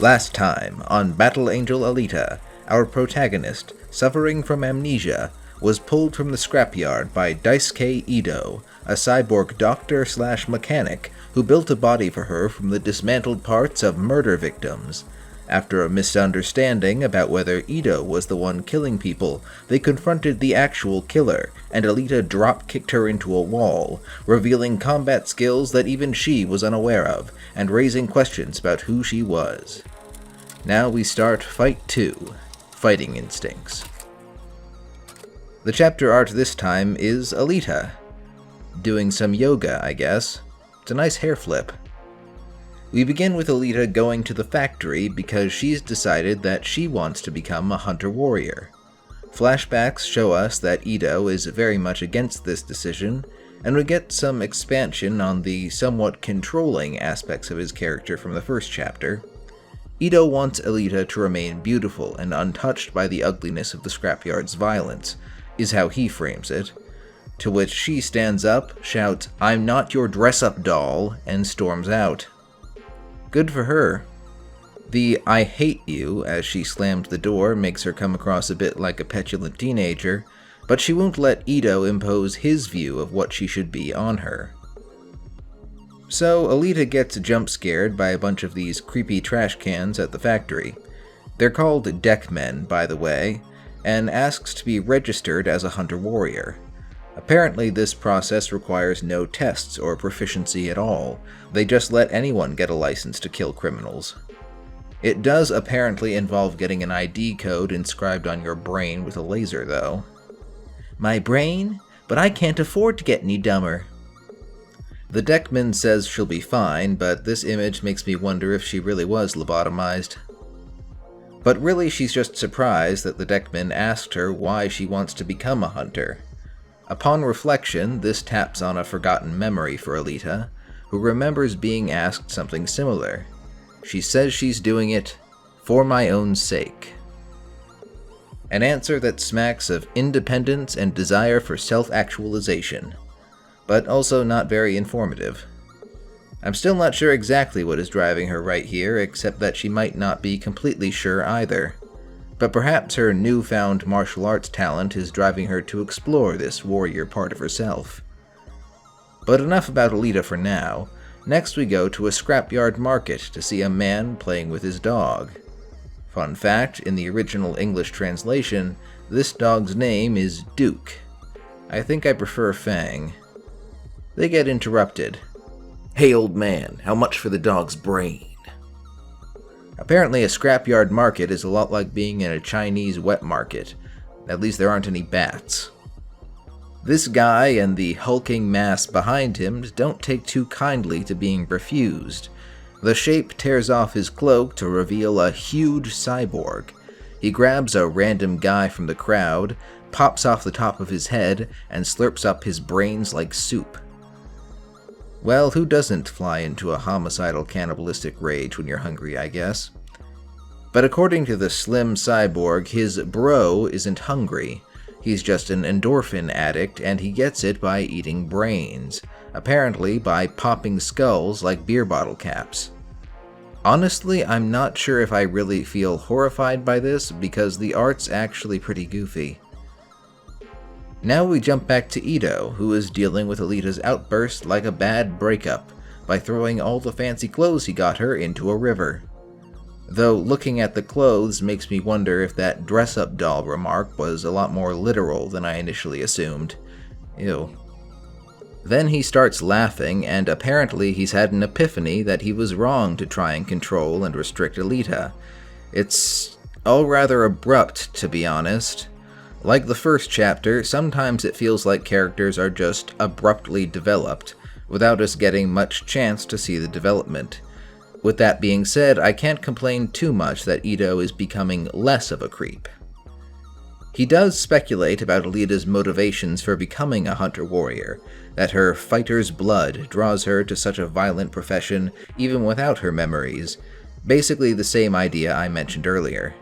Last time, on Battle Angel Alita, our protagonist, suffering from amnesia, was pulled from the scrapyard by Daisuke Ido, a cyborg doctor/mechanic who built a body for her from the dismantled parts of murder victims. After a misunderstanding about whether Ido was the one killing people, they confronted the actual killer, and Alita drop-kicked her into a wall, revealing combat skills that even she was unaware of, and raising questions about who she was. Now we start Fight 2, Fighting Instincts. The chapter art this time is Alita. Doing some yoga, I guess. It's a nice hair flip. We begin with Alita going to the factory because she's decided that she wants to become a hunter-warrior. Flashbacks show us that Ido is very much against this decision, and we get some expansion on the somewhat controlling aspects of his character from the first chapter. Ido wants Alita to remain beautiful and untouched by the ugliness of the scrapyard's violence, is how he frames it, to which she stands up, shouts, "I'm not your dress-up doll," and storms out. Good for her. The "I hate you" as she slammed the door makes her come across a bit like a petulant teenager, but she won't let Ido impose his view of what she should be on her. So Alita gets jump-scared by a bunch of these creepy trash cans at the factory. They're called deckmen, by the way, and asks to be registered as a hunter-warrior. Apparently this process requires no tests or proficiency at all. They just let anyone get a license to kill criminals. It does apparently involve getting an ID code inscribed on your brain with a laser, though. My brain? But I can't afford to get any dumber. The deckman says she'll be fine, but this image makes me wonder if she really was lobotomized. But really she's just surprised that the deckman asked her why she wants to become a hunter. Upon reflection, this taps on a forgotten memory for Alita, who remembers being asked something similar. She says she's doing it for my own sake. An answer that smacks of independence and desire for self-actualization, but also not very informative. I'm still not sure exactly what is driving her right here, except that she might not be completely sure either. But perhaps her newfound martial arts talent is driving her to explore this warrior part of herself. But enough about Alita for now. Next we go to a scrapyard market to see a man playing with his dog. Fun fact, in the original English translation, this dog's name is Duke. I think I prefer Fang. They get interrupted. "Hey old man, how much for the dog's brain?" Apparently a scrapyard market is a lot like being in a Chinese wet market. At least there aren't any bats. This guy and the hulking mass behind him don't take too kindly to being refused. The shape tears off his cloak to reveal a huge cyborg. He grabs a random guy from the crowd, pops off the top of his head, and slurps up his brains like soup. Well, who doesn't fly into a homicidal cannibalistic rage when you're hungry, I guess? But according to the slim cyborg, his bro isn't hungry. He's just an endorphin addict, and he gets it by eating brains. Apparently by popping skulls like beer bottle caps. Honestly, I'm not sure if I really feel horrified by this, because the art's actually pretty goofy. Now we jump back to Ido, who is dealing with Alita's outburst like a bad breakup, by throwing all the fancy clothes he got her into a river. Though looking at the clothes makes me wonder if that dress-up doll remark was a lot more literal than I initially assumed. Ew. Then he starts laughing, and apparently he's had an epiphany that he was wrong to try and control and restrict Alita. It's all rather abrupt, to be honest. Like the first chapter, sometimes it feels like characters are just abruptly developed, without us getting much chance to see the development. With that being said, I can't complain too much that Ido is becoming less of a creep. He does speculate about Alita's motivations for becoming a hunter-warrior, that her fighter's blood draws her to such a violent profession even without her memories, basically the same idea I mentioned earlier.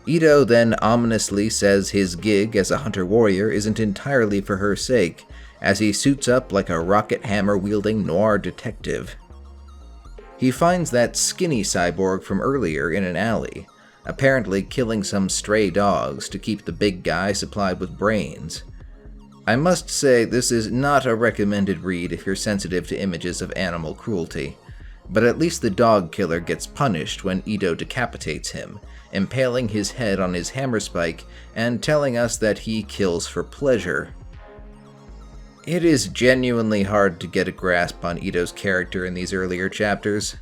Ido then ominously says his gig as a hunter-warrior isn't entirely for her sake, as he suits up like a rocket hammer-wielding noir detective. He finds that skinny cyborg from earlier in an alley, apparently killing some stray dogs to keep the big guy supplied with brains. I must say this is not a recommended read if you're sensitive to images of animal cruelty, but at least the dog killer gets punished when Ito decapitates him, impaling his head on his hammer spike and telling us that he kills for pleasure. It is genuinely hard to get a grasp on Ito's character in these earlier chapters.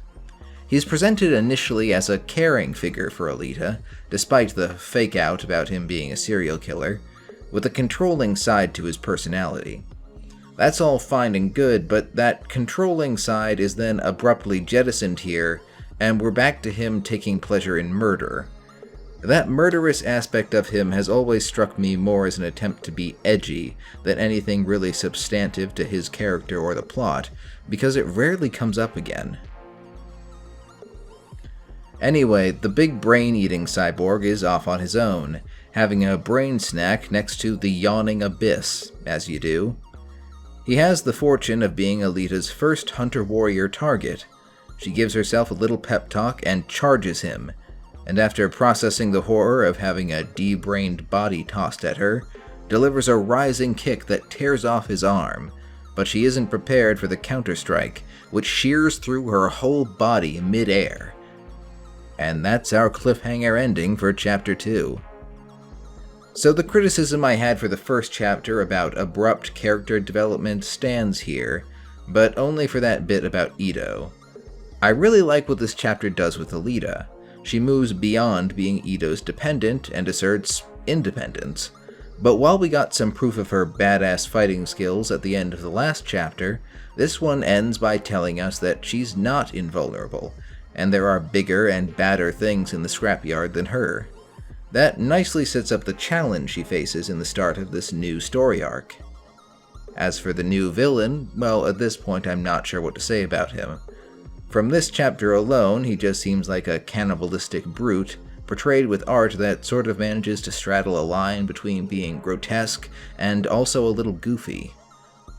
He's presented initially as a caring figure for Alita, despite the fake-out about him being a serial killer, with a controlling side to his personality. That's all fine and good, but that controlling side is then abruptly jettisoned here, and we're back to him taking pleasure in murder. That murderous aspect of him has always struck me more as an attempt to be edgy than anything really substantive to his character or the plot, because it rarely comes up again. Anyway, the big brain-eating cyborg is off on his own, having a brain snack next to the yawning abyss, as you do. He has the fortune of being Alita's first hunter-warrior target. She gives herself a little pep talk and charges him, and after processing the horror of having a de-brained body tossed at her, delivers a rising kick that tears off his arm, but she isn't prepared for the counter-strike, which shears through her whole body mid-air. And that's our cliffhanger ending for Chapter 2. So the criticism I had for the first chapter about abrupt character development stands here, but only for that bit about Ito. I really like what this chapter does with Alita. She moves beyond being Ito's dependent and asserts independence. But while we got some proof of her badass fighting skills at the end of the last chapter, this one ends by telling us that she's not invulnerable, and there are bigger and badder things in the scrapyard than her. That nicely sets up the challenge she faces in the start of this new story arc. As for the new villain, well, at this point I'm not sure what to say about him. From this chapter alone, he just seems like a cannibalistic brute, portrayed with art that sort of manages to straddle a line between being grotesque and also a little goofy.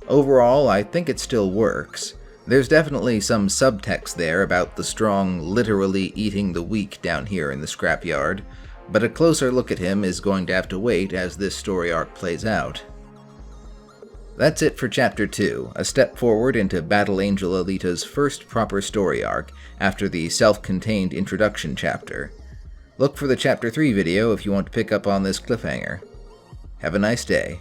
Overall, I think it still works. There's definitely some subtext there about the strong literally eating the weak down here in the scrapyard, but a closer look at him is going to have to wait as this story arc plays out. That's it for Chapter 2, a step forward into Battle Angel Alita's first proper story arc after the self-contained introduction chapter. Look for the Chapter 3 video if you want to pick up on this cliffhanger. Have a nice day.